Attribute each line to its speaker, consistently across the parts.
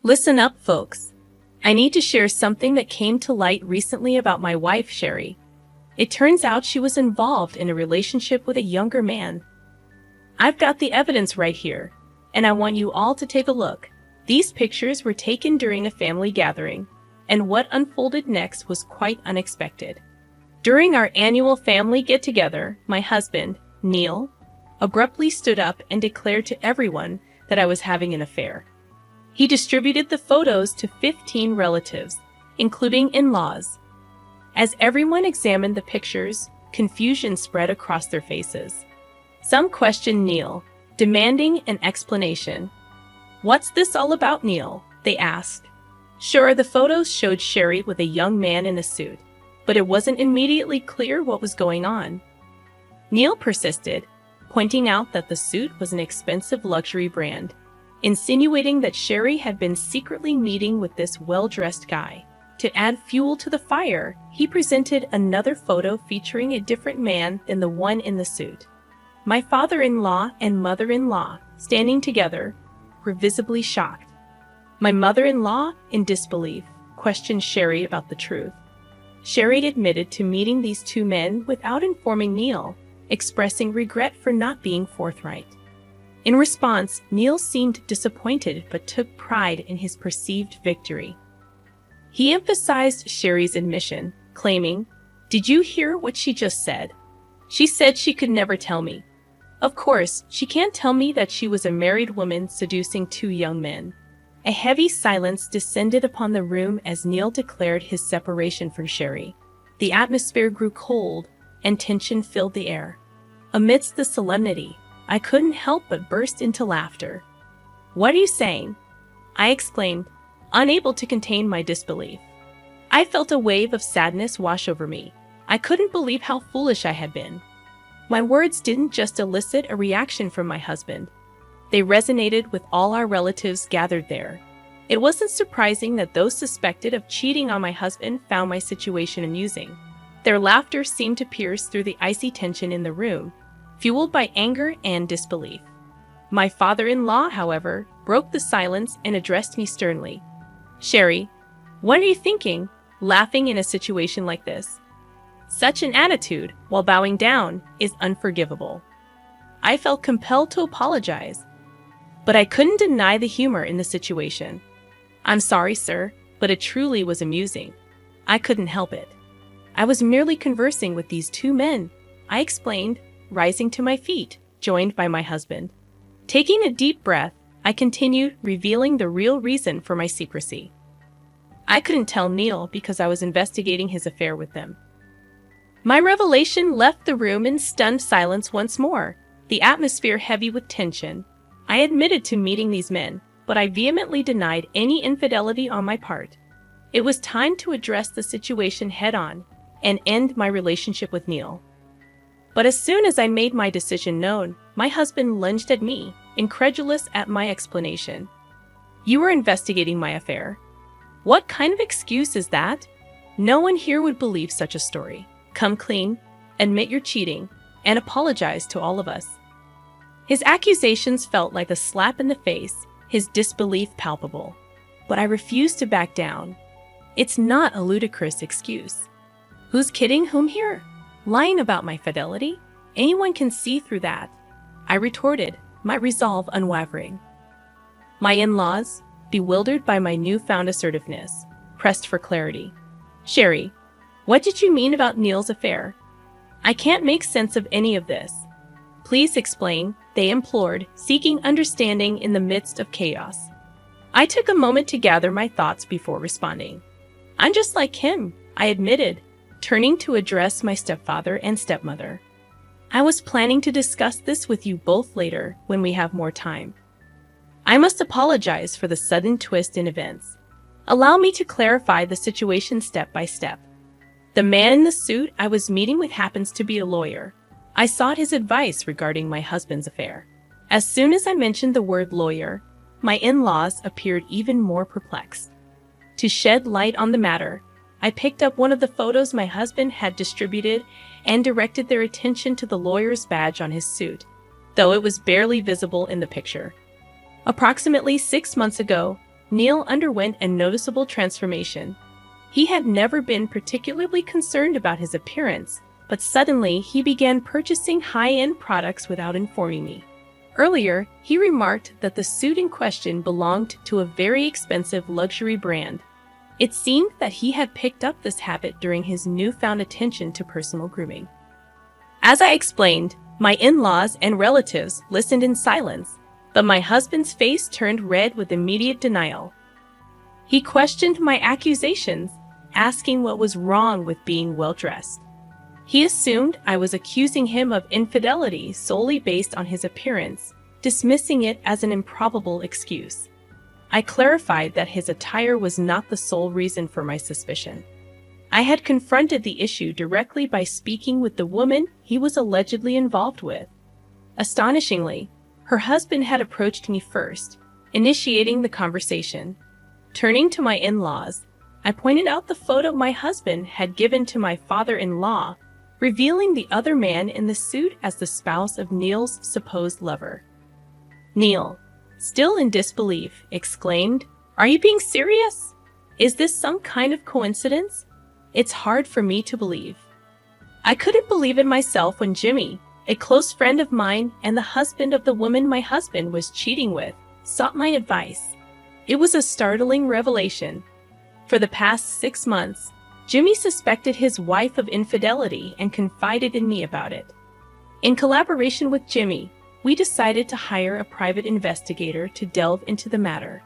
Speaker 1: Listen up, folks. I need to share something that came to light recently about my wife, Sherry. It turns out she was involved in a relationship with a younger man. I've got the evidence right here, and I want you all to take a look. These pictures were taken during a family gathering, and what unfolded next was quite unexpected. During our annual family get-together, my husband, Neil, abruptly stood up and declared to everyone that I was having an affair. He distributed the photos to 15 relatives, including in-laws. As everyone examined the pictures, confusion spread across their faces. Some questioned Neil, demanding an explanation. "What's this all about, Neil?" they asked. Sure, the photos showed Sherry with a young man in a suit, but it wasn't immediately clear what was going on. Neil persisted, pointing out that the suit was an expensive luxury brand, insinuating that Sherry had been secretly meeting with this well-dressed guy. To add fuel to the fire, he presented another photo featuring a different man than the one in the suit. My father-in-law and mother-in-law, standing together, were visibly shocked. My mother-in-law, in disbelief, questioned Sherry about the truth. Sherry admitted to meeting these two men without informing Neil, expressing regret for not being forthright. In response, Neil seemed disappointed but took pride in his perceived victory. He emphasized Sherry's admission, claiming, "Did you hear what she just said? She said she could never tell me. Of course, she can't tell me that she was a married woman seducing two young men." A heavy silence descended upon the room as Neil declared his separation from Sherry. The atmosphere grew cold, and tension filled the air. Amidst the solemnity, I couldn't help but burst into laughter. "What are you saying?" I exclaimed, unable to contain my disbelief. I felt a wave of sadness wash over me. I couldn't believe how foolish I had been. My words didn't just elicit a reaction from my husband. They resonated with all our relatives gathered there. It wasn't surprising that those suspected of cheating on my husband found my situation amusing. Their laughter seemed to pierce through the icy tension in the room, fueled by anger and disbelief. My father-in-law, however, broke the silence and addressed me sternly. "Sherry, what are you thinking, laughing in a situation like this? Such an attitude, while bowing down, is unforgivable." I felt compelled to apologize, but I couldn't deny the humor in the situation. "I'm sorry, sir, but it truly was amusing. I couldn't help it. I was merely conversing with these two men," I explained, rising to my feet, joined by my husband. Taking a deep breath, I continued, revealing the real reason for my secrecy. I couldn't tell Neil because I was investigating his affair with them. My revelation left the room in stunned silence once more, the atmosphere heavy with tension. I admitted to meeting these men, but I vehemently denied any infidelity on my part. It was time to address the situation head-on and end my relationship with Neil. But as soon as I made my decision known, my husband lunged at me, incredulous at my explanation. "You were investigating my affair. What kind of excuse is that? No one here would believe such a story. Come clean, admit you're cheating, and apologize to all of us." His accusations felt like a slap in the face, his disbelief palpable. But I refused to back down. It's not a ludicrous excuse. Who's kidding whom here? Lying about my fidelity? Anyone can see through that, I retorted, my resolve unwavering. My in-laws, bewildered by my newfound assertiveness, pressed for clarity. "Sherry, what did you mean about Neil's affair? I can't make sense of any of this. Please explain," they implored, seeking understanding in the midst of chaos. I took a moment to gather my thoughts before responding. "I'm just like him," I admitted, turning to address my stepfather and stepmother. "I was planning to discuss this with you both later when we have more time. I must apologize for the sudden twist in events. Allow me to clarify the situation step by step. The man in the suit I was meeting with happens to be a lawyer. I sought his advice regarding my husband's affair. As soon as I mentioned the word lawyer, my in-laws appeared even more perplexed. To shed light on the matter, I picked up one of the photos my husband had distributed and directed their attention to the lawyer's badge on his suit, though it was barely visible in the picture. Approximately 6 months ago, Neil underwent a noticeable transformation. He had never been particularly concerned about his appearance, but suddenly he began purchasing high-end products without informing me. Earlier, he remarked that the suit in question belonged to a very expensive luxury brand. It seemed that he had picked up this habit during his newfound attention to personal grooming. As I explained, my in-laws and relatives listened in silence, but my husband's face turned red with immediate denial. He questioned my accusations, asking what was wrong with being well-dressed. He assumed I was accusing him of infidelity solely based on his appearance, dismissing it as an improbable excuse. I clarified that his attire was not the sole reason for my suspicion. I had confronted the issue directly by speaking with the woman he was allegedly involved with. Astonishingly, her husband had approached me first, initiating the conversation. Turning to my in-laws, I pointed out the photo my husband had given to my father-in-law, revealing the other man in the suit as the spouse of Neil's supposed lover. Neil, still in disbelief, exclaimed, "Are you being serious? Is this some kind of coincidence? It's hard for me to believe." I couldn't believe it myself when Jimmy, a close friend of mine and the husband of the woman my husband was cheating with, sought my advice. It was a startling revelation. For the past 6 months, Jimmy suspected his wife of infidelity and confided in me about it. In collaboration with Jimmy, we decided to hire a private investigator to delve into the matter.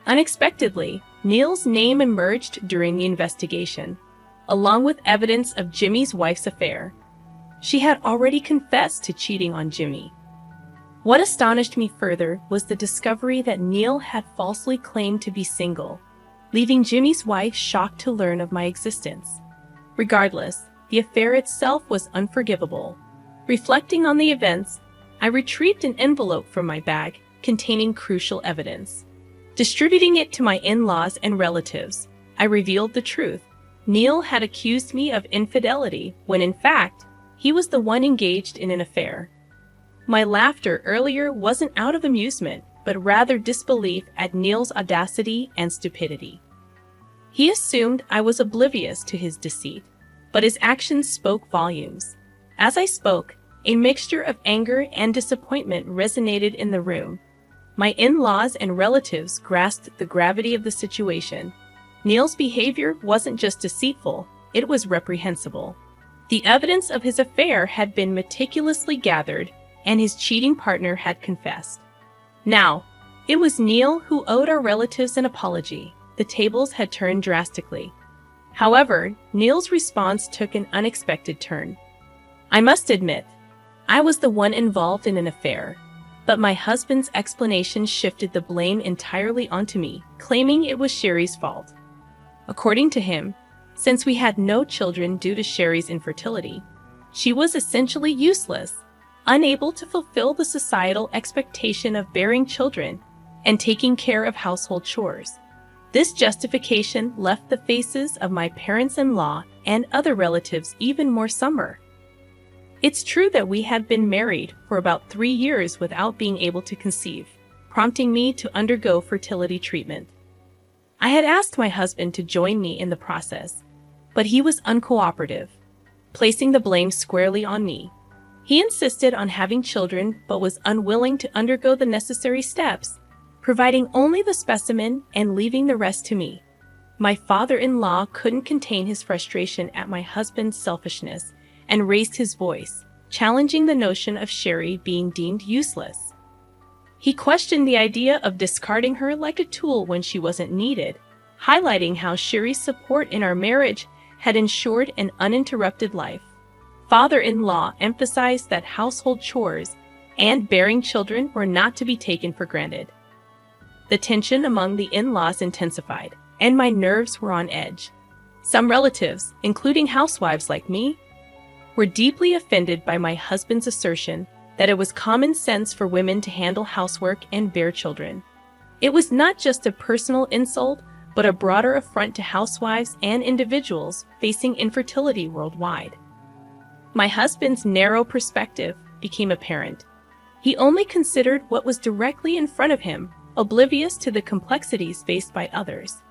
Speaker 1: Unexpectedly, Neil's name emerged during the investigation, along with evidence of Jimmy's wife's affair. She had already confessed to cheating on Jimmy. What astonished me further was the discovery that Neil had falsely claimed to be single, leaving Jimmy's wife shocked to learn of my existence. Regardless, the affair itself was unforgivable. Reflecting on the events, I retrieved an envelope from my bag containing crucial evidence. Distributing it to my in-laws and relatives, I revealed the truth. Neil had accused me of infidelity when in fact, he was the one engaged in an affair. My laughter earlier wasn't out of amusement, but rather disbelief at Neil's audacity and stupidity. He assumed I was oblivious to his deceit, but his actions spoke volumes. As I spoke, a mixture of anger and disappointment resonated in the room. My in-laws and relatives grasped the gravity of the situation. Neil's behavior wasn't just deceitful, it was reprehensible. The evidence of his affair had been meticulously gathered, and his cheating partner had confessed. Now, it was Neil who owed our relatives an apology. The tables had turned drastically. However, Neil's response took an unexpected turn. I must admit, I was the one involved in an affair, but my husband's explanation shifted the blame entirely onto me, claiming it was Sherry's fault. According to him, since we had no children due to Sherry's infertility, she was essentially useless, unable to fulfill the societal expectation of bearing children and taking care of household chores. This justification left the faces of my parents-in-law and other relatives even more somber. It's true that we had been married for about 3 years without being able to conceive, prompting me to undergo fertility treatment. I had asked my husband to join me in the process, but he was uncooperative, placing the blame squarely on me. He insisted on having children but was unwilling to undergo the necessary steps, providing only the specimen and leaving the rest to me. My father-in-law couldn't contain his frustration at my husband's selfishness and raised his voice, challenging the notion of Sherry being deemed useless. He questioned the idea of discarding her like a tool when she wasn't needed, highlighting how Sherry's support in our marriage had ensured an uninterrupted life. Father-in-law emphasized that household chores and bearing children were not to be taken for granted. The tension among the in-laws intensified, and my nerves were on edge. Some relatives, including housewives like me, were deeply offended by my husband's assertion that it was common sense for women to handle housework and bear children. It was not just a personal insult, but a broader affront to housewives and individuals facing infertility worldwide. My husband's narrow perspective became apparent. He only considered what was directly in front of him, oblivious to the complexities faced by others.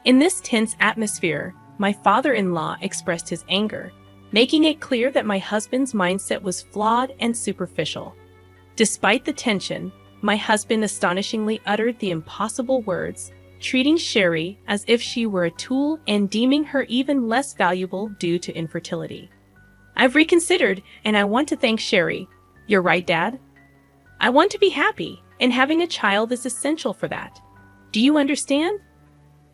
Speaker 1: In this tense atmosphere, my father-in-law expressed his anger, making it clear that my husband's mindset was flawed and superficial. Despite the tension, my husband astonishingly uttered the impossible words, treating Sherry as if she were a tool and deeming her even less valuable due to infertility. "I've reconsidered, and I want to thank Sherry. You're right, Dad. I want to be happy, and having a child is essential for that. Do you understand?"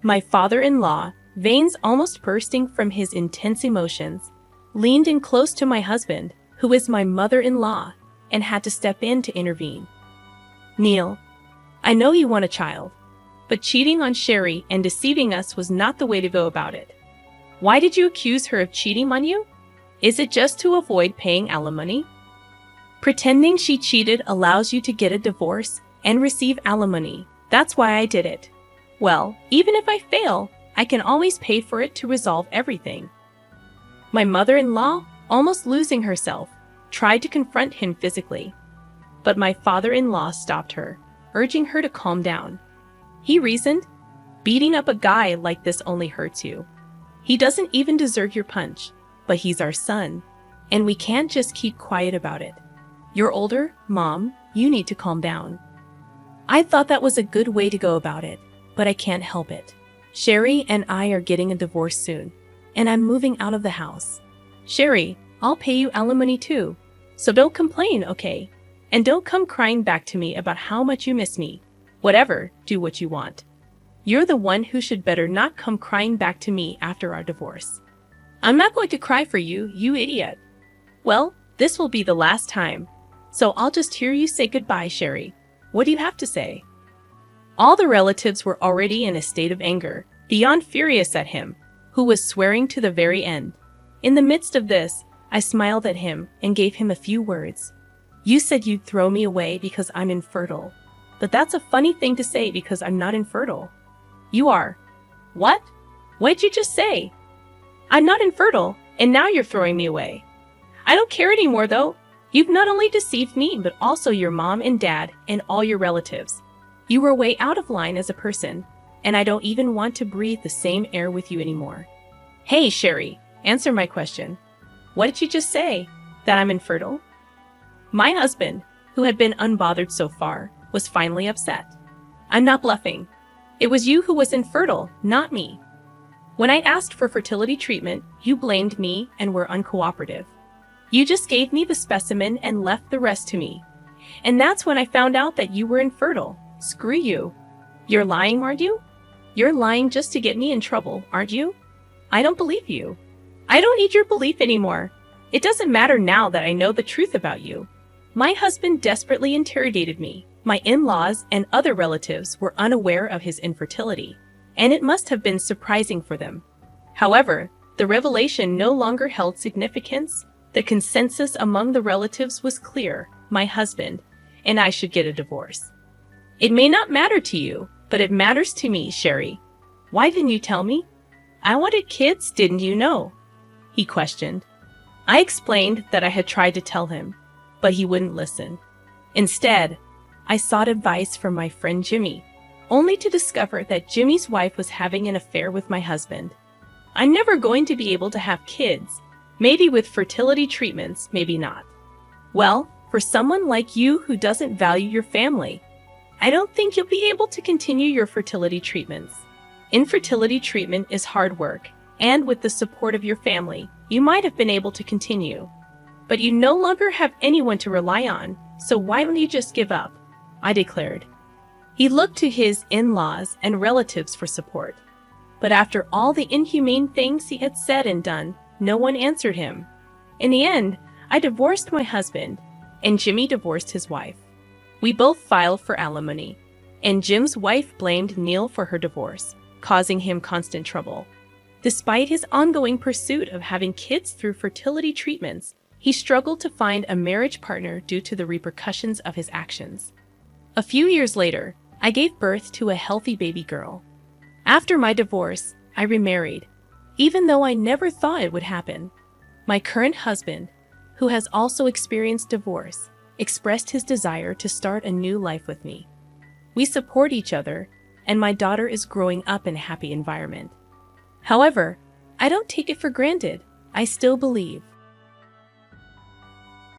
Speaker 1: My father-in-law, veins almost bursting from his intense emotions, leaned in close to my husband, who is my mother-in-law, and had to step in to intervene. "Neil, I know you want a child, but cheating on Sherry and deceiving us was not the way to go about it. Why did you accuse her of cheating on you? Is it just to avoid paying alimony? Pretending she cheated allows you to get a divorce and receive alimony. That's why I did it. Well, even if I fail, I can always pay for it to resolve everything." My mother-in-law, almost losing herself, tried to confront him physically, but my father-in-law stopped her, urging her to calm down. He reasoned, "Beating up a guy like this only hurts you. He doesn't even deserve your punch, but he's our son, and we can't just keep quiet about it. You're older, Mom, you need to calm down." I thought that was a good way to go about it, but I can't help it. Sherry and I are getting a divorce soon, and I'm moving out of the house. Sherry, I'll pay you alimony too, so don't complain, okay? And don't come crying back to me about how much you miss me. Whatever, do what you want. You're the one who should better not come crying back to me after our divorce. I'm not going to cry for you, you idiot. Well, this will be the last time, so I'll just hear you say goodbye, Sherry. What do you have to say? All the relatives were already in a state of anger, beyond furious at him, who was swearing to the very end. In the midst of this, I smiled at him and gave him a few words. "You said you'd throw me away because I'm infertile. But that's a funny thing to say because I'm not infertile." "You are." "What? What'd you just say?" "I'm not infertile, and now you're throwing me away." "I don't care anymore, though. You've not only deceived me, but also your mom and dad and all your relatives. You were way out of line as a person, and I don't even want to breathe the same air with you anymore." "Hey, Sherry, answer my question. What did you just say? That I'm infertile?" My husband, who had been unbothered so far, was finally upset. "I'm not bluffing. It was you who was infertile, not me. When I asked for fertility treatment, you blamed me and were uncooperative. You just gave me the specimen and left the rest to me. And that's when I found out that you were infertile. Screw you. You're lying, aren't you? You're lying just to get me in trouble, aren't you? I don't believe you. I don't need your belief anymore. It doesn't matter now that I know the truth about you." My husband desperately interrogated me. My in-laws and other relatives were unaware of his infertility, and it must have been surprising for them. However, the revelation no longer held significance. The consensus among the relatives was clear: my husband and I should get a divorce. "It may not matter to you, but it matters to me, Sherry. Why didn't you tell me? I wanted kids, didn't you know?" he questioned. I explained that I had tried to tell him, but he wouldn't listen. Instead, I sought advice from my friend Jimmy, only to discover that Jimmy's wife was having an affair with my husband. "I'm never going to be able to have kids. Maybe with fertility treatments, maybe not." "Well, for someone like you who doesn't value your family, I don't think you'll be able to continue your fertility treatments. Infertility treatment is hard work, and with the support of your family, you might have been able to continue. But you no longer have anyone to rely on, so why don't you just give up?" I declared. He looked to his in-laws and relatives for support. But after all the inhumane things he had said and done, no one answered him. In the end, I divorced my husband, and Jimmy divorced his wife. We both filed for alimony, and Jim's wife blamed Neil for her divorce, causing him constant trouble. Despite his ongoing pursuit of having kids through fertility treatments, he struggled to find a marriage partner due to the repercussions of his actions. A few years later, I gave birth to a healthy baby girl. After my divorce, I remarried, even though I never thought it would happen. My current husband, who has also experienced divorce, expressed his desire to start a new life with me. We support each other, and my daughter is growing up in a happy environment. However, I don't take it for granted. I still believe